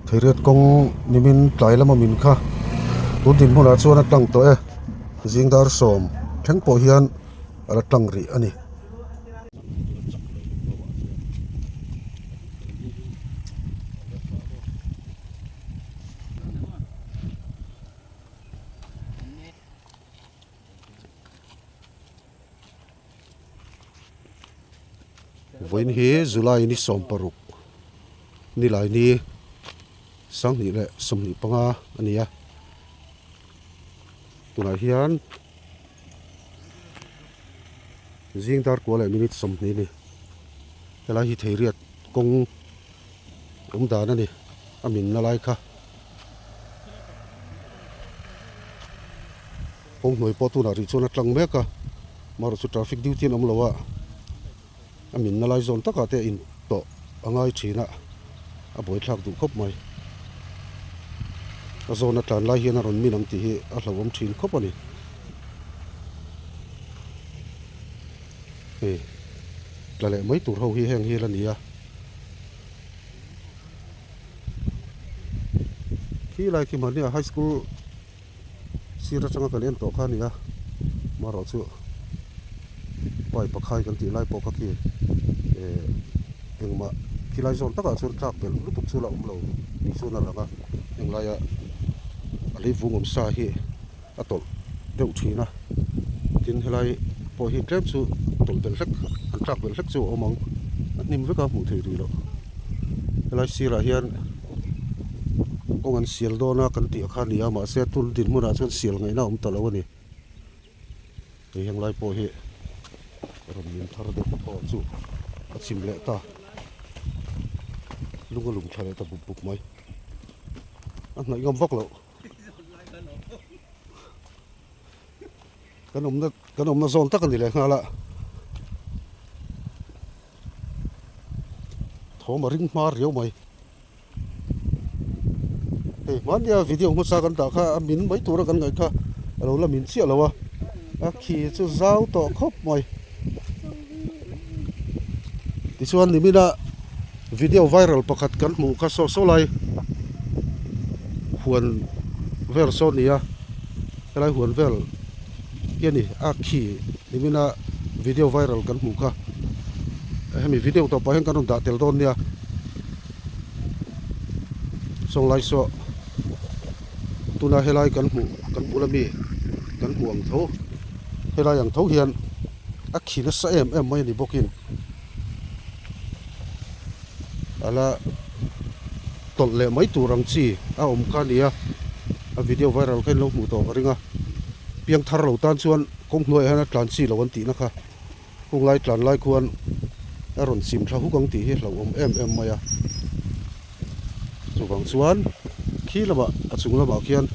thầy riết công nimin tlai lama min kha tu din huna chuan atlang to e zingdar som theng po hian ala tlang ri ani voin hi July ni som paruk ni lai ni sang ni le som ni panga ania tuna hian zingdar ko le minute som ni ni tela hi thei riat kong dan ani amin na lai kha kong noi po tu na ri chona tlang meka mar chu traffic duty am lawa amin na lai zone taka te in to angai thina a boi thlak du khop mai a zone atlan lai hian a ron minam ti hi a hlawam thin khop ani tlale mai tur ho hi heng hi la nia khi lai khi mania high school sira changa kan en to kha nia maro chu pai pakhai kan ti lai po kha ki engma khilai zon taka chur tlak pel lutuk chula umlo ni chuna langa englaya ali vungom sa hi atol deuh thina tin helai po hi tlem chu tol bel hlek an tlak bel hlek chu omang nim veka mu thei ri lo helai sira hian ongan sial dona kan ti kha nia ma se tul din muna chon sial ngai na talo ani ei henglai po hi ron min thar de po chu achim le ta lunga lung thale ta buk mai an nai gam vak lo kan om na zon ta kan ni le ngala thoma ring mar riau mai man ya video mo sa kan ta kha min mai tur kan ngai kha alo la min chi alowa a khi chu zau to khop mai ti chuan ni mina video viral pakhat kan mu kha so lai huan ver so nia lai huan vel yani a khi ni mina video viral kan mu kha hemi video to pa hen kan da tel don nia song lai so tuna helai kan mu kan pulami kan huang tho helai ang tho hian a khina sa em mai ni bokin ala tol le mai turang chi a om kha nia a video viral kan lo mu to ringa piang thar lo tan chuan kong hnoi hana tlan chi lo an ti na kha kong lai tlan lai khuan a ron sim thla hu kang ti hi lo om em maya chu wang chuan khi lama achung lama khian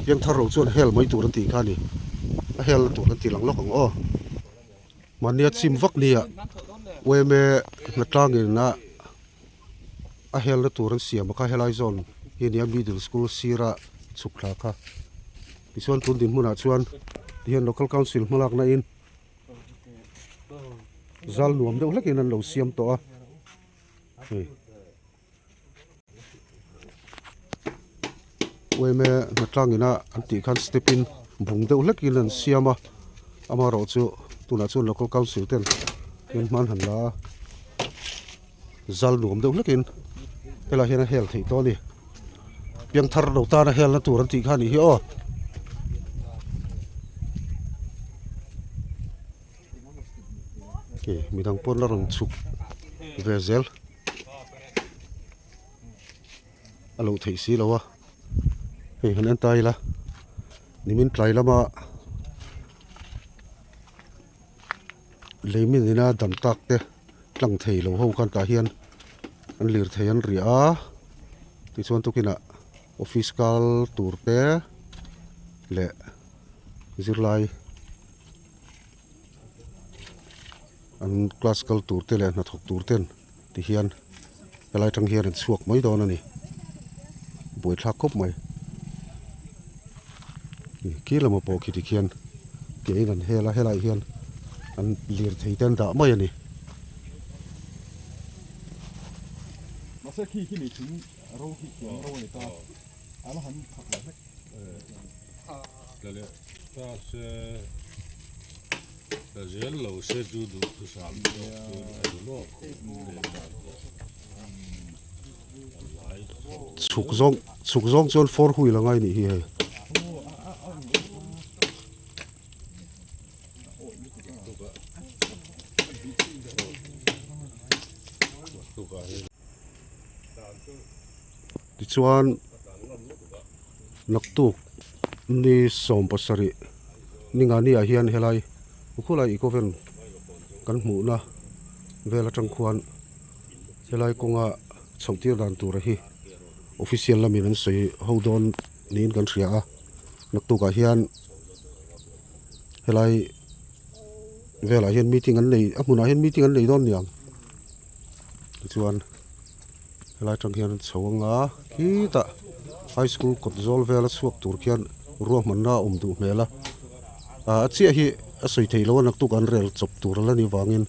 piang thar ro chuan hel mai tur an ti kha ni a hel tur an ti lang lok ang o mania chim vak nia weme na tlangin na a hel na tur an siam kha helai zone hinia middle school sira chukla kha ti chuan tun din hmuna chuan hian local council hmalak na in zal nuam deuh hlekin an lo siam to a weme na tlangina an ti khan step in bung deuh hlekin an siama ama ro chu tuna chu local council ten in man han la zal nuam deuh hlekin hela hian a hel thei to ni piang thar lo ta na hel na tur an ti kha ni hi o midang pon la rong chuk vezel alo thei si lawa han an tai la nimin tlai lama leimin ina dam tak te tlang thei lo ho kan ta hian an lir thei an ria ti chuan tukina office kal tur te le zirlai an class kal tur te le na thok tur ten ti hian helai tang hian an chuak mai don ani boi thla khop mai kila mo po ki ti khian ke in hela helai hian an lir thei ten da mai ani masa khi ni chung râu thịt kiểu râu này to nó hắn thật là hết Là ta sẽ là dễ lâu sẽ chú đủ thứ sáu đó suk zong chuan for hui la ngai ni hi hei ti chuan naktuk ni som pasari ninga ni a hian helai ukhulai ikoven kan hmu na vela tangkhuan helai konga chhautir dan tur hi official lamin an sei hodon nin kan thria a naktuka hian helai vela hian meeting an nei amuna hian meeting an nei don niam chuan helai tang hian chhawanga kita high school kotzol vela suak tur khian ruah manna du mela a chia hi a soi thei lo naktuk an rel chop tur la ni wangin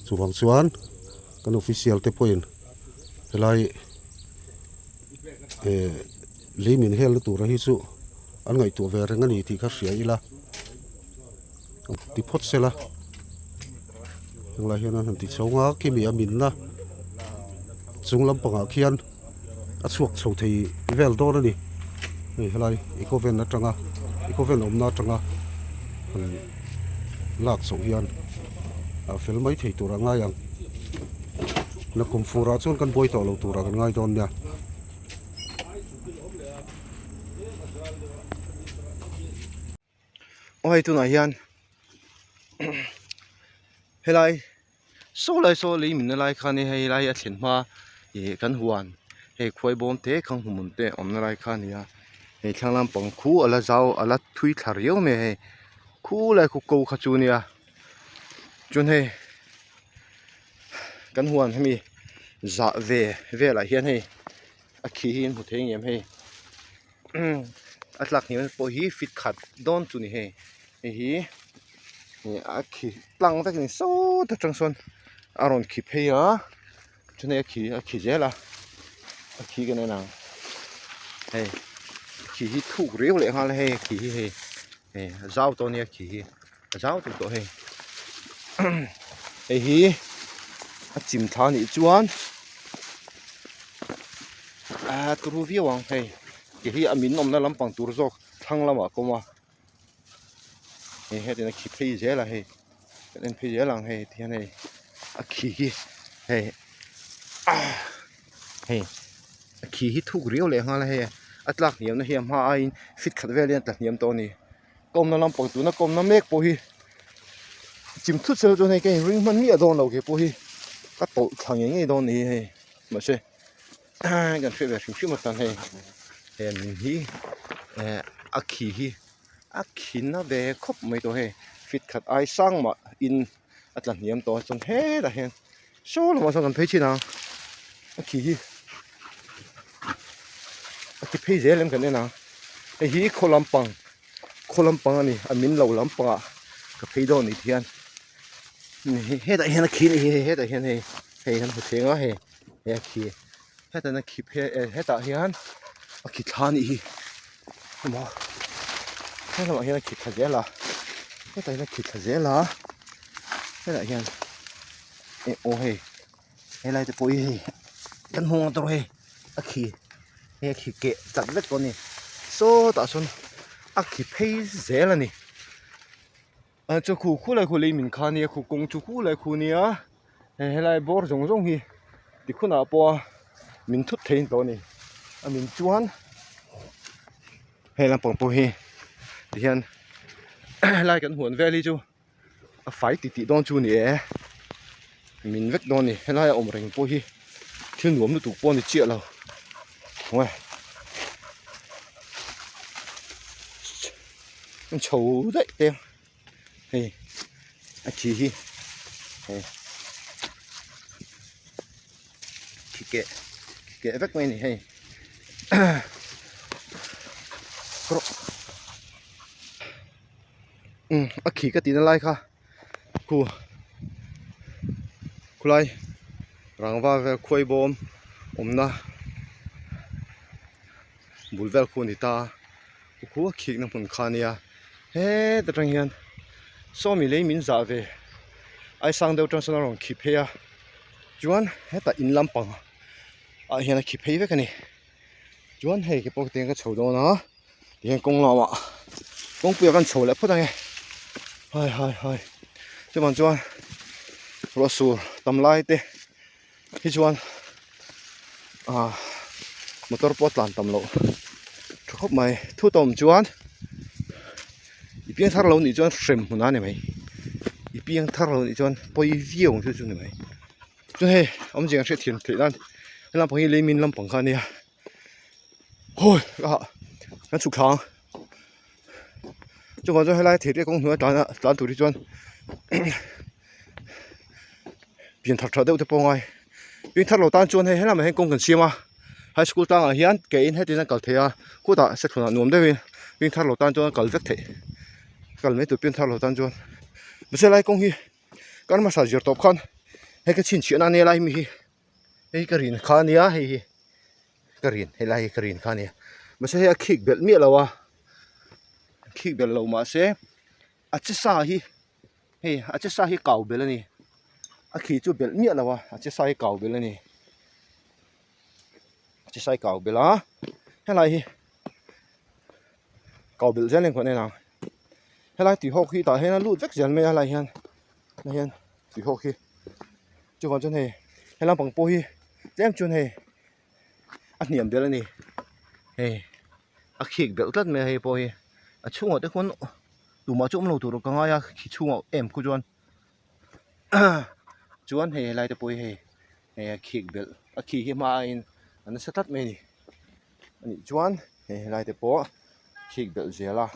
chuwang chuan kan official te point helai leimin hel tur hi chu an ngai tu ve reng ani ti kha hria ila ti phot sela la hian an ti chonga kimi amin na chung lampanga khian a chuak chho thei vel dor ani ei helai ikoven atanga ikoven omna atanga lak chho hian a fel mai thei tur anga yang na kum fura chon kan boi to lo tura kan ngai don nya ôi tụi này hiền hay lại số lấy mình lại khăn này hay lại tiền mà thì cần hoàn hay khói bom thế không hùng thế ông lại khăn này hay thằng làm bằng khu ở là giàu ở là thui thar yếu mẹ hay khu lại khu cầu khát chuột này chuột hay cần hoàn hay mi dạ về lại hiền hay khi hiền một thế em hay lạc nhiều bồi hi fit khát đón chuột này hi khi lăng tất nhiên số tất trong xuân aron khi phê á cho nên khi dễ là khi cái này nào hey khi thu riêu lại hoa là hey khi hey rau to này khi rau tụi tôi hey hey chìm thang này chuan turu vi wang hey khi amin nom na lam pang tur zok thang lama ko ma hey thì nó khi phê dễ là hey nên phê dễ là hey thì này khi hey hey khi thu riêu lại hoa là hey lạc niệm nó hiểm ha ai fit khát về liền lạc niệm to này công nó làm bằng tụ nó công nó make bôi chìm thút sơ cho này cái ring man mía don đầu cái bôi các tổ thằng những cái don này hey mà xem gần phải về phim một tầng hey mình hi khi nó về khóc mấy tổ hey fit khát ai sang mà in lạc niệm to trong hết là hen số là mà sao cần phải chi nào khi cái phê dễ lắm cái này nào cái hí khô lâm bằng này amin lâu lắm bằng cái phê đó này thiên hết tại hiện khí này hết tại hiện này hay hắn phải tiếng á hay khí hết tại nó khí hết tại hiện khí than này mà hết là hiện khí thật dễ là hết tại nó khí thật dễ là hết tại hiện ô hay hay lại cái bôi hay căn hông tôi hay khí nghe khí kệ chặt vết con này số tạ xuân khí phê dễ là nè cho khu lại khu lấy mình khăn nè khu công chu khu lại khu nè hay lại bỏ rong hi thì khu nào bỏ mình thút thêm đó nè mình chuan hay là bằng bò hi thì hiện lại cái huấn về đi chú phải tỉ đón chú nè mình vết đó nè hay lại ôm rình bò hi thiên nuông nó tụ bò nè chia lâu ngoài chấu đấy tem hey chỉ hey kệ vắt ngay này hey khí cái tí nó lai kha cu lai rang va về khuây bom na bul vel khu ni ta khu khik na mun khania he ta tang hian so mi le min za ve ai sang deuh tang sana rong khip he a chuan heta in lampang a hian a khip hei vek ani chuan hei ke pok teng ka chho do na hian kong lama kong puya kan chho le photang e hai chuan ro sur tam lai te hi chuan motor pot lan tam lo khop mai thu tom chuan ipiang thar lo ni chuan frem huna ne mai ipiang thar lo ni chuan poi viong chu ne mai chu he om jeng hre thian thei dan lam pang hi leimin lam pang kha nia hoi kan chu khang chu kon chu helai thei te kong hnuai tlan tu ri chuan pian thar tha deuh te pongai pian thar lo tan chuan he helam he kong kan siama high school tang a hian ke in hetin kal thea ku ta se thuna nuam deuin pian thar lo tan chuan kal vek thei kal me tu pian thar lo tan chuan mase lai kong hi kan ma sa jir top khan he ka chin chian ani lai mi hi ei karin khania hei karin helai karin khania mase he khik bel mi lawa khik bel lo ma se a chi sa hi hei a chi sa hi kau bel ani a khi chu bel mi lawa a chi sa hi kau bel ani chi sai kau bela helai hi kau bel zen leng khone na helai ti hok hi ta hena lut vek zen me helai hian na hian ti hok hi chu kon chun he helam pang po hi jem chun he a niam bel ani he a khik bel tlat me he po hi a chungo te kon tu ma chum lo tu ro kanga ya khi chungo em ku chuan he helai te po hi he a khik bel a khi hi ma in an sa tat me ni ani chuan he helai te po khik bel zela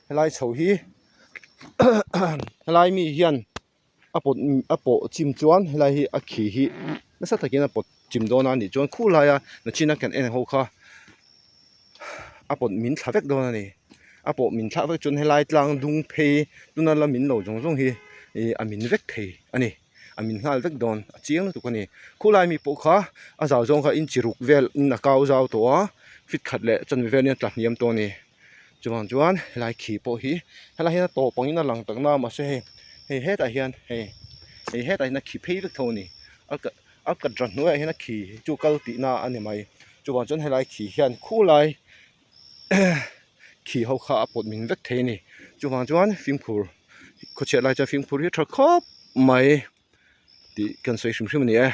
helai chho hi helai mi hian apo chim chuan helai hi a khi hi na sa takin apo chim dona ni chuan khula ya na china kan en ho kha apo min thavek dona ni apo min thavek chun helai tlang dung phe tuna la min lo jong hi amin vek thei ani amin ngal vek don chiang tu kani khulai mi po kha a zaw jong kha in chiruk vel na kau zaw to a fit khat le chan vel ni tla niam to ni chuan helai khi po hi helai hena to pangin a lang tak na ma se he he ta hian he he ta na khi phei vek tho ni alka dran nuai hena khi chu kal ti na ani mai chuan helai khi hian khulai khi ho kha apot min vek thei ni chuan fimphur ko che lai cha fimphur hi thar khop mai ti kan sei shim shim ni e